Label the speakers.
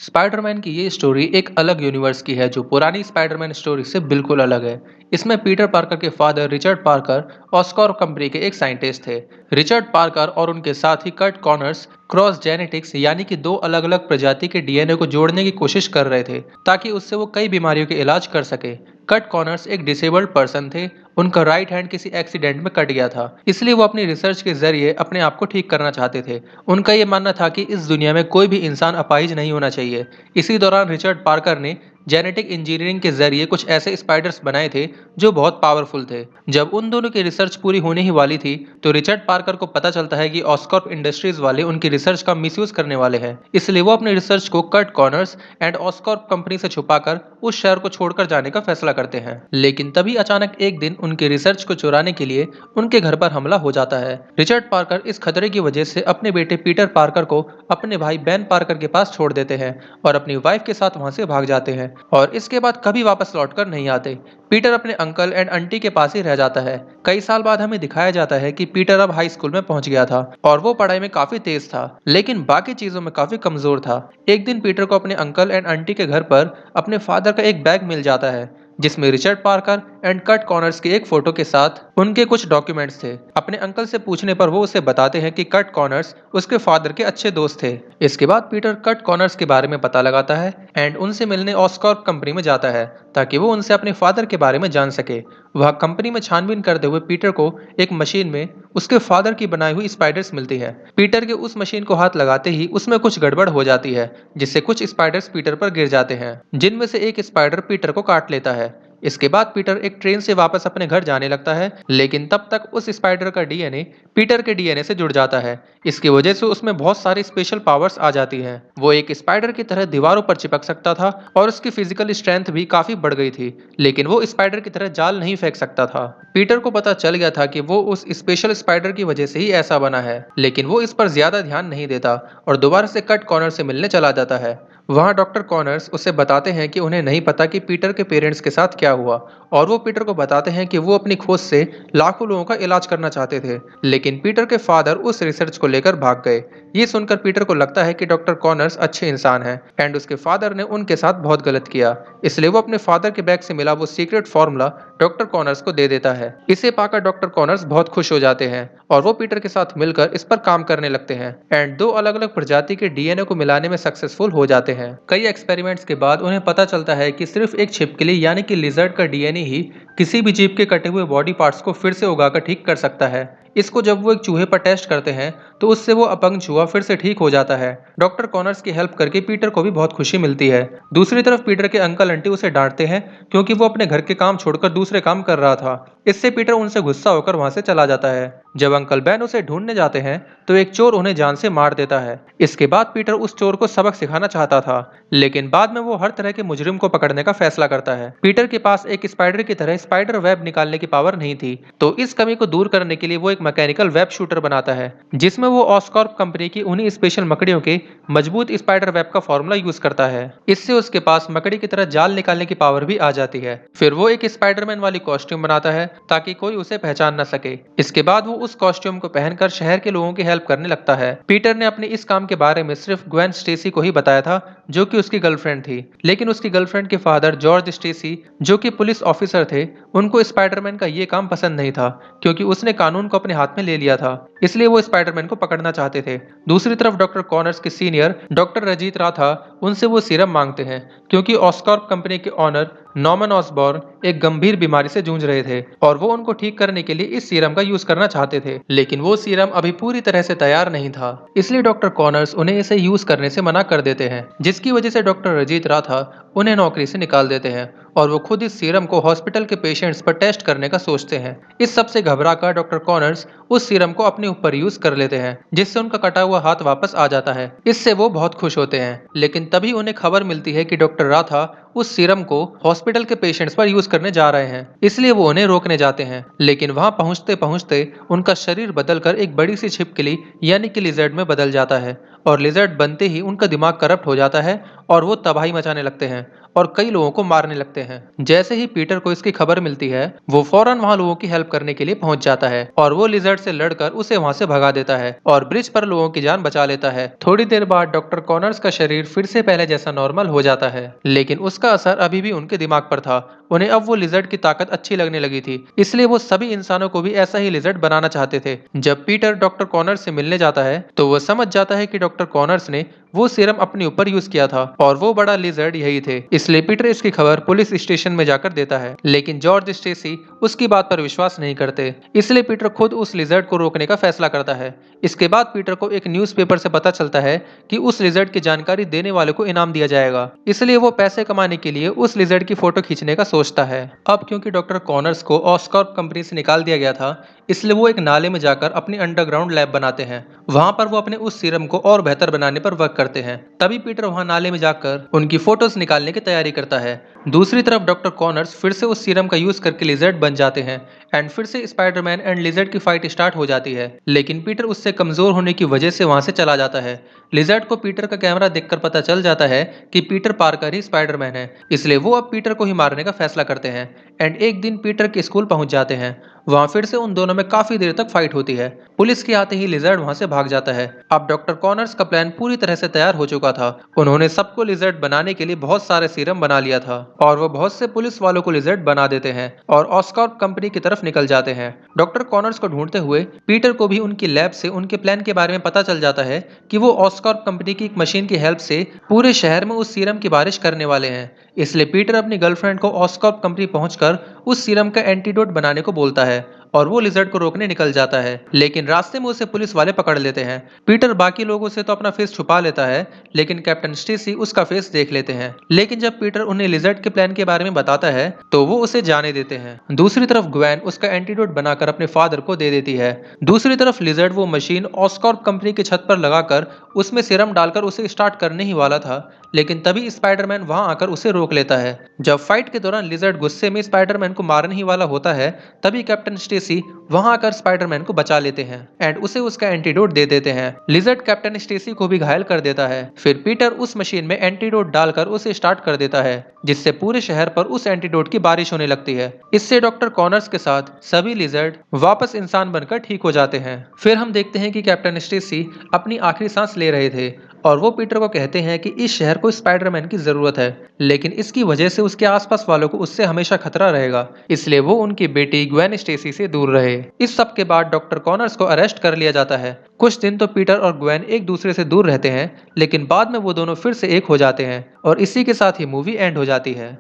Speaker 1: Spiderman की ये story एक अलग यूनिवर्स की है जो पुरानी स्पाइडरमैन स्टोरी से बिल्कुल अलग है। इसमें पीटर पार्कर के फादर रिचर्ड पार्कर ऑस्कॉर कंपनी के एक साइंटिस्ट थे। रिचर्ड पार्कर और उनके साथ ही कर्ट कॉनर्स क्रॉस जेनेटिक्स यानी कि दो अलग अलग प्रजाति के डीएनए को जोड़ने की कोशिश कर रहे थे ताकि उससे वो कई बीमारियों के इलाज कर सके। कर्ट कॉनर्स एक डिसेबल्ड पर्सन थे। उनका राइट हैंड किसी एक्सीडेंट में कट गया था, इसलिए वो अपनी रिसर्च के जरिए अपने आप को ठीक करना चाहते थे। उनका ये मानना था कि इस दुनिया में कोई भी इंसान अपाहिज नहीं होना चाहिए। इसी दौरान रिचर्ड पार्कर ने जेनेटिक इंजीनियरिंग के जरिए कुछ ऐसे स्पाइडर्स बनाए थे जो बहुत पावरफुल थे। जब उन दोनों की रिसर्च पूरी होने ही वाली थी तो रिचर्ड पार्कर को पता चलता है कि ऑस्कॉर्प इंडस्ट्रीज वाले उनकी रिसर्च का मिसयूज करने वाले हैं। इसलिए वो अपनी रिसर्च को कर्ट कॉर्नर्स एंड ऑस्कॉर्प कंपनी से छुपाकर उस शहर को छोड़कर जाने का फैसला करते हैं। लेकिन तभी अचानक एक दिन उनके रिसर्च को चुराने के लिए उनके घर पर हमला हो जाता है। रिचर्ड पार्कर इस खतरे की वजह से अपने बेटे पीटर पार्कर को अपने भाई बेन पार्कर के पास छोड़ देते हैं और अपनी वाइफ के साथ वहां से भाग जाते हैं और इसके बाद कभी वापस लौटकर नहीं आते। पीटर अपने अंकल एंड आंटी के पास ही रह जाता है। कई साल बाद हमें दिखाया जाता है कि पीटर अब हाई स्कूल में पहुंच गया था और वो पढ़ाई में काफी तेज था, लेकिन बाकी चीजों में काफी कमजोर था। एक दिन पीटर को अपने अंकल एंड आंटी के घर पर अपने फादर का एक बैग मिल जाता है जिसमें Richard Parker and cut corners की एक फोटो के साथ उनके कुछ डॉक्यूमेंट्स थे। अपने अंकल से पूछने पर वो उसे बताते हैं कि कट कॉर्नर्स उसके फादर के अच्छे दोस्त थे। इसके बाद पीटर कट कॉर्नर्स के बारे में पता लगाता है एंड उनसे मिलने ऑस्कॉर्प कंपनी में जाता है ताकि वो उनसे अपने फादर के बारे में जान सके। वह कंपनी में छानबीन करते हुए पीटर को एक मशीन में उसके फादर की बनाई हुई स्पाइडर्स मिलती है। पीटर के उस मशीन को हाथ लगाते ही उसमें कुछ गड़बड़ हो जाती है जिससे कुछ स्पाइडर्स पीटर पर गिर जाते हैं, जिनमें से एक स्पाइडर पीटर को काट लेता है। इसके बाद पीटर एक ट्रेन से वापस अपने घर जाने लगता है, लेकिन तब तक उस स्पाइडर का डीएनए पीटर के डीएनए से जुड़ जाता है। इसकी वजह से उसमें बहुत सारी स्पेशल पावर्स आ जाती हैं। वो एक स्पाइडर की तरह दीवारों पर चिपक सकता था और उसकी फिजिकल स्ट्रेंथ भी काफी बढ़ गई थी, लेकिन वो स्पाइडर की तरह जाल नहीं फेंक सकता था। पीटर को पता चल गया था कि वो उस स्पेशल स्पाइडर की वजह से ही ऐसा बना है, लेकिन वो इस पर ज्यादा ध्यान नहीं देता और दोबारा से कट कॉर्नर से मिलने चला जाता है। वहाँ डॉक्टर कॉर्नर्स उसे बताते हैं कि उन्हें नहीं पता कि पीटर के पेरेंट्स के साथ क्या हुआ और वो पीटर को बताते हैं कि वो अपनी खोज से लाखों लोगों का इलाज करना चाहते थे, लेकिन पीटर के फादर उस रिसर्च को लेकर भाग गए। ये सुनकर पीटर को लगता है कि डॉक्टर कॉर्नर्स अच्छे इंसान हैं एंड उसके फादर ने उनके साथ बहुत गलत किया, इसलिए वो अपने फादर के बैग से मिला वो सीक्रेट फॉर्मूला डॉक्टर कॉर्नर्स को दे देता है। इसे पाकर डॉक्टर कॉर्नर्स बहुत खुश हो जाते हैं और वो पीटर के साथ मिलकर इस पर काम करने लगते हैं एंड दो अलग अलग प्रजाति के डीएनए को मिलाने में सक्सेसफुल हो जाते हैं। कई एक्सपेरिमेंट्स के बाद उन्हें पता चलता है कि सिर्फ एक छिपकली यानी कि लिजर्ड का डीएनए ही किसी भी जीव के कटे हुए बॉडी पार्ट्स को फिर से उगाकर ठीक कर सकता है। इसको जब वो एक चूहे पर टेस्ट करते हैं तो उससे वो अपंग चूहा फिर से ठीक हो जाता है। डॉक्टर कॉनर्स की हेल्प करके पीटर को भी बहुत खुशी मिलती है। दूसरी तरफ पीटर के अंकल आंटी उसे डांटते हैं क्योंकि वो अपने घर के काम छोड़कर दूसरे काम कर रहा था। इससे पीटर उनसे गुस्सा होकर वहां से चला जाता है। जब अंकल बैन उसे ढूंढने जाते हैं तो एक चोर उन्हें जान से मार देता है। इसके बाद पीटर उस चोर को सबक सिखाना चाहता था, लेकिन बाद में वो हर तरह के मुजरिम को पकड़ने का फैसला करता है। पीटर के पास एक स्पाइडर की तरह स्पाइडर वेब निकालने की पावर नहीं थी, तो इस कमी को दूर करने के लिए वो एक मैकेनिकल वेब शूटर बनाता है जिसमें वो ऑस्कॉर्प कंपनी की उन्हीं स्पेशल मकड़ियों के मजबूत स्पाइडर वेब का फॉर्मूला यूज करता है। इससे उसके पास मकड़ी की तरह जाल निकालने की पावर भी आ जाती है। फिर वो एक स्पाइडरमैन वाली कॉस्ट्यूम बनाता है ताकि कोई उसे पहचान न सके। इसके बाद वो उस कॉस्ट्यूम को पहनकर शहर के लोगों की हेल्प करने लगता है। पीटर ने अपने इस काम के बारे में सिर्फ ग्वेन स्टेसी को ही बताया था जो कि उसकी गर्लफ्रेंड थी, लेकिन उसकी गर्लफ्रेंड के फादर जॉर्ज स्टेसी जो कि पुलिस ऑफिसर थे, उनको स्पाइडरमैन का ये काम पसंद नहीं था क्योंकि उसने कानून को अपने हाथ में ले लिया था, इसलिए वो स्पाइडरमैन को पकड़ना चाहते थे। दूसरी तरफ डॉक्टर कॉनर्स के सीनियर डॉक्टर रजीत राथा उनसे वो सीरम मांगते हैं क्योंकि ऑस्कॉर्प कंपनी के ऑनर नॉर्मन ऑसबॉर्न एक गंभीर बीमारी से जूझ रहे थे और वो उनको ठीक करने के लिए इस सीरम का यूज करना चाहते थे, लेकिन वो सीरम अभी पूरी तरह से तैयार नहीं था। इसलिए डॉक्टर कॉनर्स उन्हें इसे यूज करने से मना कर देते हैं, जिसकी वजह से डॉक्टर रजीत राथा उन्हें नौकरी से निकाल देते हैं और वो खुद इस सीरम को हॉस्पिटल के पेशेंट्स पर टेस्ट करने का सोचते हैं। इस सब से घबराकर डॉक्टर कॉनर्स उस सीरम को अपने ऊपर यूज कर लेते हैं जिससे उनका कटा हुआ हाथ वापस आ जाता है। इससे वो बहुत खुश होते हैं, लेकिन तभी उन्हें खबर मिलती है कि डॉक्टर राथा उस सीरम को हॉस्पिटल के पेशेंट्स पर यूज करने जा रहे हैं, इसलिए वो उन्हें रोकने जाते हैं। लेकिन वहां पहुंचते पहुंचते उनका शरीर बदलकर एक बड़ी सी छिपकली यानी कि लिजर्ड में बदल जाता है और लिजर्ड बनते ही उनका दिमाग करप्ट हो जाता है और वो तबाही मचाने लगते हैं और कई लोगों को मारने लगते हैं। जैसे ही पीटर को इसकी खबर मिलती है, वो फौरन वहां लोगों की हेल्प करने के लिए पहुंच जाता है और वो लिजर्ड से लड़कर उसे वहां से भगा देता है और ब्रिज पर लोगों की जान बचा लेता है। थोड़ी देर बाद डॉक्टर कॉनर्स का शरीर फिर से पहले जैसा नॉर्मल हो जाता है, लेकिन उसका असर अभी भी उनके दिमाग पर था। उन्हें अब वो लिजर्ड की ताकत अच्छी लगने लगी थी, इसलिए वो सभी इंसानों को भी ऐसा ही लिजर्ड बनाना चाहते थे। जब पीटर डॉक्टर कॉनर्स से मिलने जाता है तो वो समझ जाता है कि डॉक्टर कॉनर्स ने वो सीरम अपने ऊपर यूज किया था और वो बड़ा लिजर्ड यही थे। इसलिए पीटर इसकी खबर पुलिस स्टेशन में जाकर देता है, लेकिन जॉर्ज स्टेसी उसकी बात पर विश्वास नहीं करते। इसलिए पीटर खुद उस लिजर्ड को रोकने का फैसला करता है। इसके बाद पीटर को एक न्यूज़पेपर से पता चलता है कि उस लिजर्ड की जानकारी देने वाले को इनाम दिया जाएगा, इसलिए वो पैसे कमाने के लिए उस लिजर्ड की फोटो खींचने का सोचता है। अब क्योंकि डॉक्टर कॉनर्स को ऑस्कॉर्प कंपनी से निकाल दिया गया था, इसलिए वो एक नाले में जाकर अपनी अंडरग्राउंड लैब बनाते हैं। वहां पर वो अपने उस सीरम को और बेहतर बनाने पर वर्क करते हैं। तभी पीटर वहां नाले में जाकर उनकी फोटोज निकालने की तैयारी करता है। दूसरी तरफ डॉक्टर कॉनर्स फिर से उस सीरम का यूज करके लिजर्ड बन जाते हैं एंड फिर से स्पाइडरमैन एंड लिजर्ड की फाइट स्टार्ट हो जाती है, लेकिन पीटर उससे कमजोर होने की वजह से वहां से चला जाता है। लिजर्ड को पीटर का कैमरा देखकर पता चल जाता है कि पीटर पार्कर ही स्पाइडरमैन है, इसलिए वो अब पीटर को ही मारने का फैसला करते हैं एंड एक दिन पीटर के स्कूल पहुंच जाते हैं। वहां फिर से उन दोनों में काफी देर तक फाइट होती है। पुलिस के आते ही लिजर्ड वहां से भाग जाता है। अब डॉक्टर कॉनर्स का प्लान पूरी तरह से तैयार हो चुका था। उन्होंने सबको लिजर्ड बनाने के लिए बहुत सारे सीरम बना लिया था और वो बहुत से पुलिस वालों को लिजर्ड बना देते हैं और ऑस्कॉर्प कंपनी की तरफ निकल जाते हैं। डॉक्टर कॉनर्स को ढूंढते हुए पीटर को भी उनकी लैब से उनके प्लान के बारे में पता चल जाता है कि वो ऑस्कॉर्प कंपनी की एक मशीन की हेल्प से पूरे शहर में उस सीरम की बारिश करने वाले हैं। इसलिए पीटर अपनी गर्लफ्रेंड को ऑस्कॉर्प कंपनी पहुंचकर उस सीरम का एंटीडोट बनाने को बोलता है और वो लिजर्ड को रोकने निकल जाता है, लेकिन रास्ते में उसे पुलिस वाले पकड़ लेते हैं। पीटर बाकी लोगों से तो अपना फेस छुपा लेता है, लेकिन कैप्टन स्टेसी उसका फेस देख लेते हैं। लेकिन जब पीटर उन्हें लिजर्ड के प्लान के बारे में बताता है तो वो उसे जाने देते हैं। दूसरी तरफ ग्वेन उसका एंटीडोट बनाकर अपने फादर को दे देती है। दूसरी तरफ लिजर्ड वो मशीन ऑस्कॉर्प कंपनी की छत पर लगाकर उसमें सीरम डालकर उसे स्टार्ट करने ही वाला था, लेकिन तभी स्पाइडरमैन वहां आकर उसे रोक लेता है। जब फाइट के दौरान लिजर्ड गुस्से में स्पाइडरमैन को मारने ही वाला होता है, तभी कैप्टन स्टेसी वहां आकर स्पाइडरमैन को बचा लेते हैं एंड उसे उसका एंटीडोट दे देते हैं। लिजर्ड कैप्टन स्टेसी को भी घायल कर देता है। फिर पीटर उस मशीन में एंटीडोट डालकर उसे स्टार्ट कर देता है, जिससे पूरे शहर पर उस एंटीडोट की बारिश होने लगती है। इससे डॉक्टर कॉनर्स के साथ सभी लिजर्ड वापस इंसान बनकर ठीक हो जाते हैं। फिर हम देखते हैं कि कैप्टन स्टेसी अपनी आखिरी सांस ले रहे थे और वो पीटर को कहते हैं कि इस शहर को स्पाइडरमैन की जरूरत है, लेकिन इसकी वजह से उसके आसपास वालों को उससे हमेशा खतरा रहेगा, इसलिए वो उनकी बेटी ग्वेन स्टेसी से दूर रहे। इस सब के बाद डॉक्टर कॉनर्स को अरेस्ट कर लिया जाता है। कुछ दिन तो पीटर और ग्वेन एक दूसरे से दूर रहते हैं, लेकिन बाद में वो दोनों फिर से एक हो जाते हैं और इसी के साथ ही मूवी एंड हो जाती है।